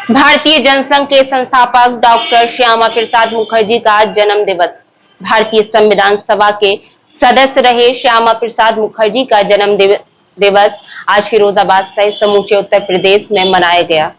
भारतीय जनसंघ के संस्थापक डॉक्टर श्यामा प्रसाद मुखर्जी का जन्म दिवस। भारतीय संविधान सभा के सदस्य रहे श्यामा प्रसाद मुखर्जी का जन्म दिवस आज फिरोजाबाद सहित समूचे उत्तर प्रदेश में मनाया गया।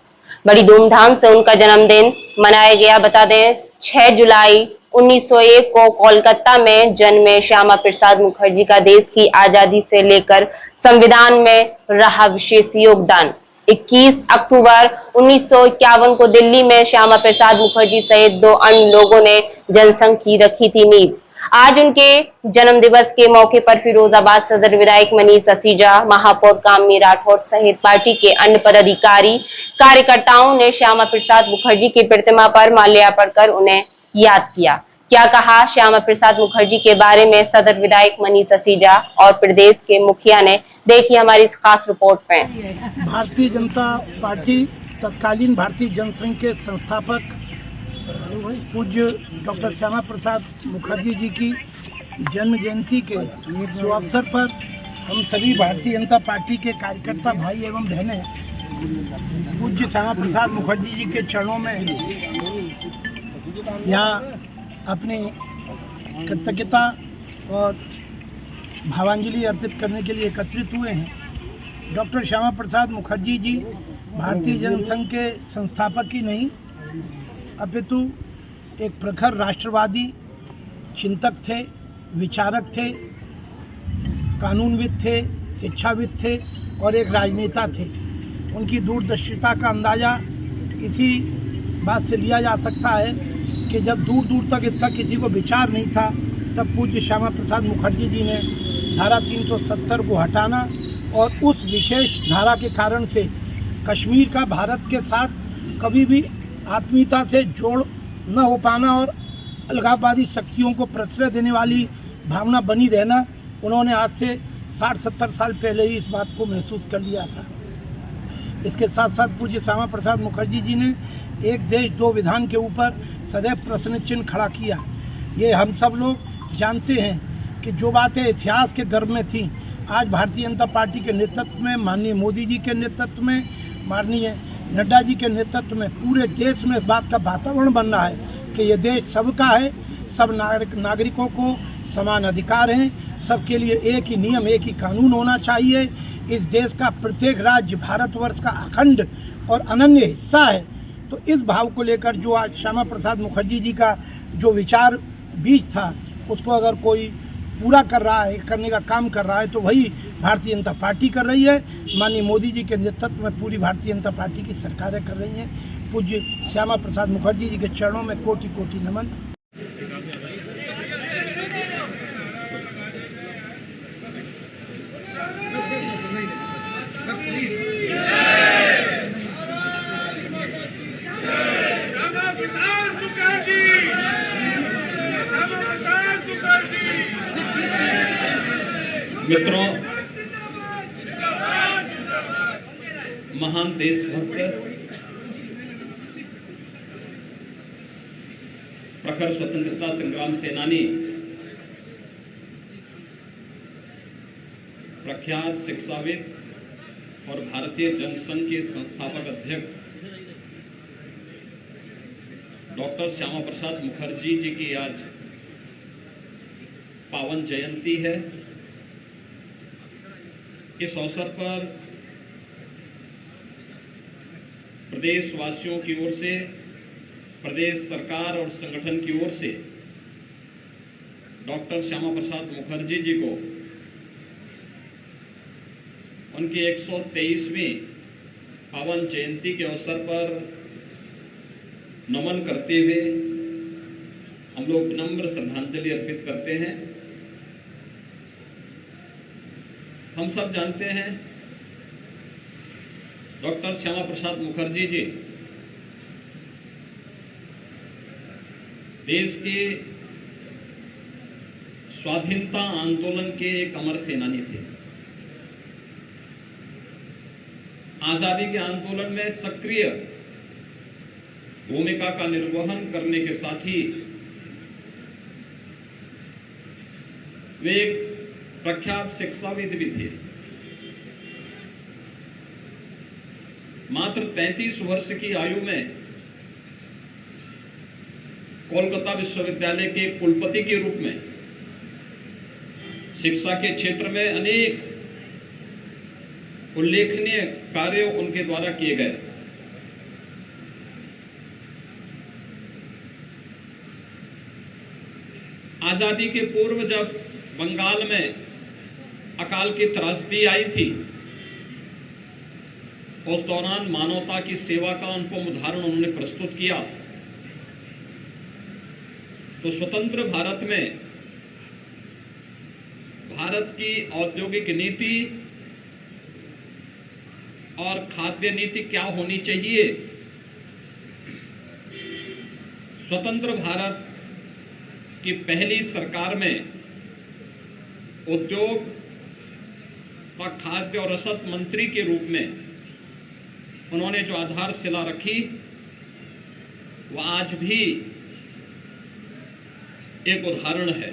बड़ी धूमधाम से उनका जन्मदिन मनाया गया। बता दें 6 जुलाई 1901 को कोलकाता में जन्मे श्यामा प्रसाद मुखर्जी का देश की आजादी से लेकर संविधान में रहा विशेष योगदान। 21 अक्टूबर 1951 को दिल्ली में श्यामा प्रसाद मुखर्जी सहित 2 अन्य लोगों ने जनसंघ की रखी थी नींव। आज उनके जन्म दिवस के मौके पर फिरोजाबाद सदर विधायक मनीष असीजा, महापौर कामनी राठौर सहित पार्टी के अन्य पदाधिकारी कार्यकर्ताओं ने श्यामा प्रसाद मुखर्जी की प्रतिमा पर माल्यार्पण कर उन्हें याद किया। क्या कहा श्यामा प्रसाद मुखर्जी के बारे में सदर विधायक मनीष असीजा और प्रदेश के मुखिया ने, देखिए हमारी इस खास रिपोर्ट में। भारतीय जनता पार्टी तत्कालीन भारतीय जनसंघ के संस्थापक पूज्य डॉक्टर श्यामा प्रसाद मुखर्जी जी की जन्म जयंती के शुभ अवसर पर हम सभी भारतीय जनता पार्टी के कार्यकर्ता भाई एवं बहनें पूज्य श्यामा प्रसाद मुखर्जी जी के चरणों में यहाँ अपनी कृतज्ञता और भावांजलि अर्पित करने के लिए एकत्रित हुए हैं। डॉक्टर श्यामा प्रसाद मुखर्जी जी भारतीय जनसंघ के संस्थापक ही नहीं अपितु एक प्रखर राष्ट्रवादी चिंतक थे, विचारक थे, कानूनविद थे, शिक्षाविद थे और एक राजनेता थे। उनकी दूरदर्शिता का अंदाज़ा इसी बात से लिया जा सकता है कि जब दूर दूर तक इसका किसी को विचार नहीं था, तब पूज्य श्यामा प्रसाद मुखर्जी जी ने धारा 370 को हटाना और उस विशेष धारा के कारण से कश्मीर का भारत के साथ कभी भी आत्मीयता से जोड़ न हो पाना और अलगाववादी शक्तियों को प्रश्रय देने वाली भावना बनी रहना, उन्होंने आज से 60-70 साल पहले ही इस बात को महसूस कर लिया था। इसके साथ साथ पूज्य श्यामा प्रसाद मुखर्जी जी ने एक देश दो विधान के ऊपर सदैव प्रश्न चिन्ह खड़ा किया। ये हम सब लोग जानते हैं कि जो बातें इतिहास के गर्भ में थीं, आज भारतीय जनता पार्टी के नेतृत्व में, माननीय मोदी जी के नेतृत्व में, माननीय नड्डा जी के नेतृत्व में पूरे देश में इस बात का वातावरण बन रहा है कि ये देश सबका है, सब नागरिकों को समान अधिकार हैं, सबके लिए एक ही नियम, एक ही कानून होना चाहिए। इस देश का प्रत्येक राज्य भारतवर्ष का अखंड और अनन्य हिस्सा है। तो इस भाव को लेकर जो आज श्यामा प्रसाद मुखर्जी जी का जो विचार बीज था, उसको अगर कोई पूरा कर रहा है, करने का काम कर रहा है, तो वही भारतीय जनता पार्टी कर रही है। माननीय मोदी जी के नेतृत्व में पूरी भारतीय जनता पार्टी की सरकारें कर रही हैं। पूज्य श्यामा प्रसाद मुखर्जी जी के चरणों में कोटि कोटि नमन। मित्रों, महान देशभक्त, प्रखर स्वतंत्रता संग्राम सेनानी, प्रख्यात शिक्षाविद और भारतीय जनसंघ के संस्थापक अध्यक्ष डॉक्टर श्यामा प्रसाद मुखर्जी जी की आज पावन जयंती है। इस अवसर पर प्रदेशवासियों की ओर से, प्रदेश सरकार और संगठन की ओर से डॉक्टर श्यामा प्रसाद मुखर्जी जी को उनकी 123वीं पावन जयंती के अवसर पर नमन करते हुए हम लोग विनम्र श्रद्धांजलि अर्पित करते हैं। हम सब जानते हैं डॉक्टर श्यामा प्रसाद मुखर्जी जी देश के स्वाधीनता आंदोलन के एक अमर सेनानी थे। आजादी के आंदोलन में सक्रिय भूमिका का निर्वहन करने के साथ ही वे एक प्रख्यात शिक्षाविद भी थे। मात्र 33 वर्ष की आयु में कोलकाता विश्वविद्यालय के कुलपति के रूप में शिक्षा के क्षेत्र में अनेक उल्लेखनीय कार्य उनके द्वारा किए गए। आजादी के पूर्व जब बंगाल में अकाल की त्रासदी आई थी, उस दौरान मानवता की सेवा का अनुपम उदाहरण उन्होंने प्रस्तुत किया। तो स्वतंत्र भारत में भारत की औद्योगिक नीति और खाद्य नीति क्या होनी चाहिए, स्वतंत्र भारत की पहली सरकार में उद्योग व खाद्य और रसद मंत्री के रूप में उन्होंने जो आधारशिला रखी, वह आज भी एक उदाहरण है।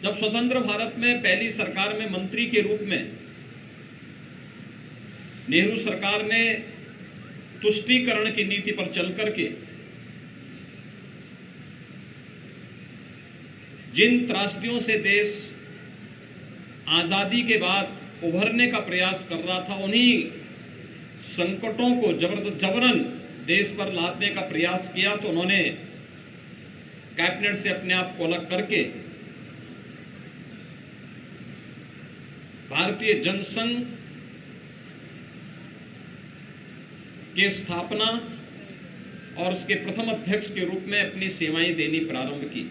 जब स्वतंत्र भारत में पहली सरकार में मंत्री के रूप में नेहरू सरकार ने तुष्टीकरण की नीति पर चल करके जिन त्रासदियों से देश आजादी के बाद उभरने का प्रयास कर रहा था, उन्हीं संकटों को जबरन देश पर लादने का प्रयास किया, तो उन्होंने कैबिनेट से अपने आप को अलग करके भारतीय जनसंघ की स्थापना और उसके प्रथम अध्यक्ष के रूप में अपनी सेवाएं देनी प्रारंभ की।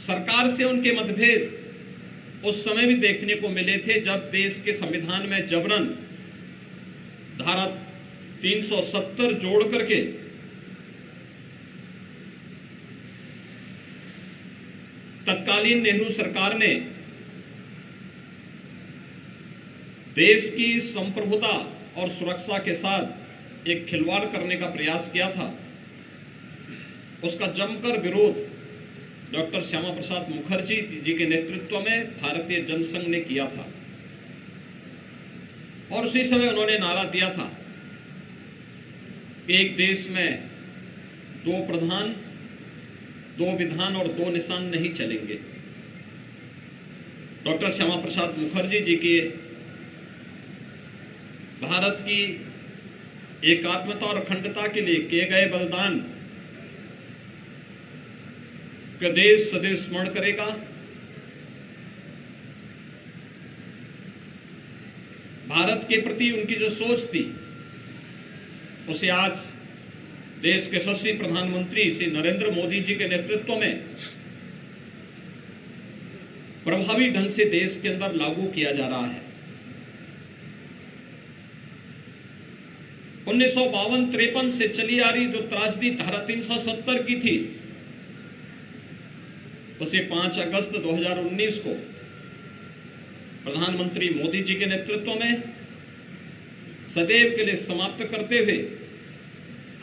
सरकार से उनके मतभेद उस समय भी देखने को मिले थे जब देश के संविधान में जबरन धारा 370 जोड़ करके तत्कालीन नेहरू सरकार ने देश की संप्रभुता और सुरक्षा के साथ एक खिलवाड़ करने का प्रयास किया था। उसका जमकर विरोध डॉक्टर श्यामा प्रसाद मुखर्जी जी के नेतृत्व में भारतीय जनसंघ ने किया था और उसी समय उन्होंने नारा दिया था कि एक देश में दो प्रधान, दो विधान और दो निशान नहीं चलेंगे। डॉक्टर श्यामा प्रसाद मुखर्जी जी के भारत की एकात्मता और अखंडता के लिए किए गए बलिदान का देश सदैव स्मरण करेगा। भारत के प्रति उनकी जो सोच थी, उसे आज देश के यशस्वी प्रधानमंत्री श्री नरेंद्र मोदी जी के नेतृत्व में प्रभावी ढंग से देश के अंदर लागू किया जा रहा है। 1952-53 से चली आ रही जो त्रासदी धारा 370 की थी, उसे 5 अगस्त 2019 को प्रधानमंत्री मोदी जी के नेतृत्व में सदैव के लिए समाप्त करते हुए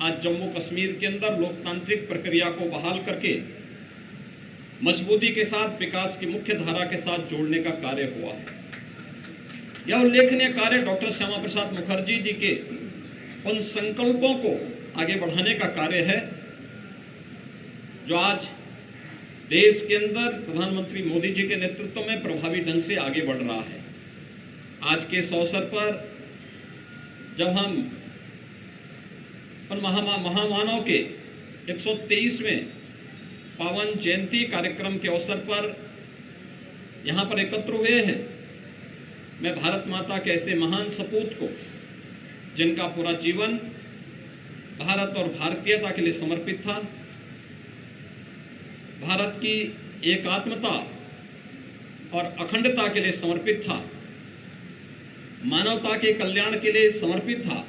आज जम्मू कश्मीर के अंदर लोकतांत्रिक प्रक्रिया को बहाल करके मजबूती के साथ विकास की मुख्य धारा के साथ जोड़ने का कार्य हुआ है। यह उल्लेखनीय कार्य डॉक्टर श्यामा प्रसाद मुखर्जी जी के उन संकल्पों को आगे बढ़ाने का कार्य है जो आज देश के अंदर प्रधानमंत्री मोदी जी के नेतृत्व में प्रभावी ढंग से आगे बढ़ रहा है। आज के इस अवसर पर जब हम उन महामानव के 123वें पावन जयंती कार्यक्रम के अवसर पर यहाँ पर एकत्र हुए हैं, मैं भारत माता के ऐसे महान सपूत को, जिनका पूरा जीवन भारत और भारतीयता के लिए समर्पित था, भारत की एकात्मता और अखंडता के लिए समर्पित था, मानवता के कल्याण के लिए समर्पित था,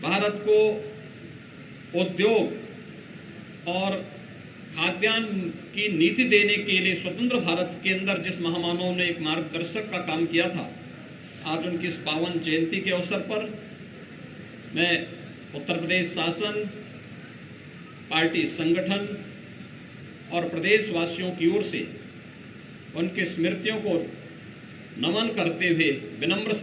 भारत को उद्योग और खाद्यान्न की नीति देने के लिए स्वतंत्र भारत के अंदर जिस महामानव ने एक मार्गदर्शक का काम किया था, आज उनकी इस पावन जयंती के अवसर पर मैं उत्तर प्रदेश शासन, पार्टी संगठन और प्रदेशवासियों की ओर से उनकी स्मृतियों को नमन करते हुए विनम्र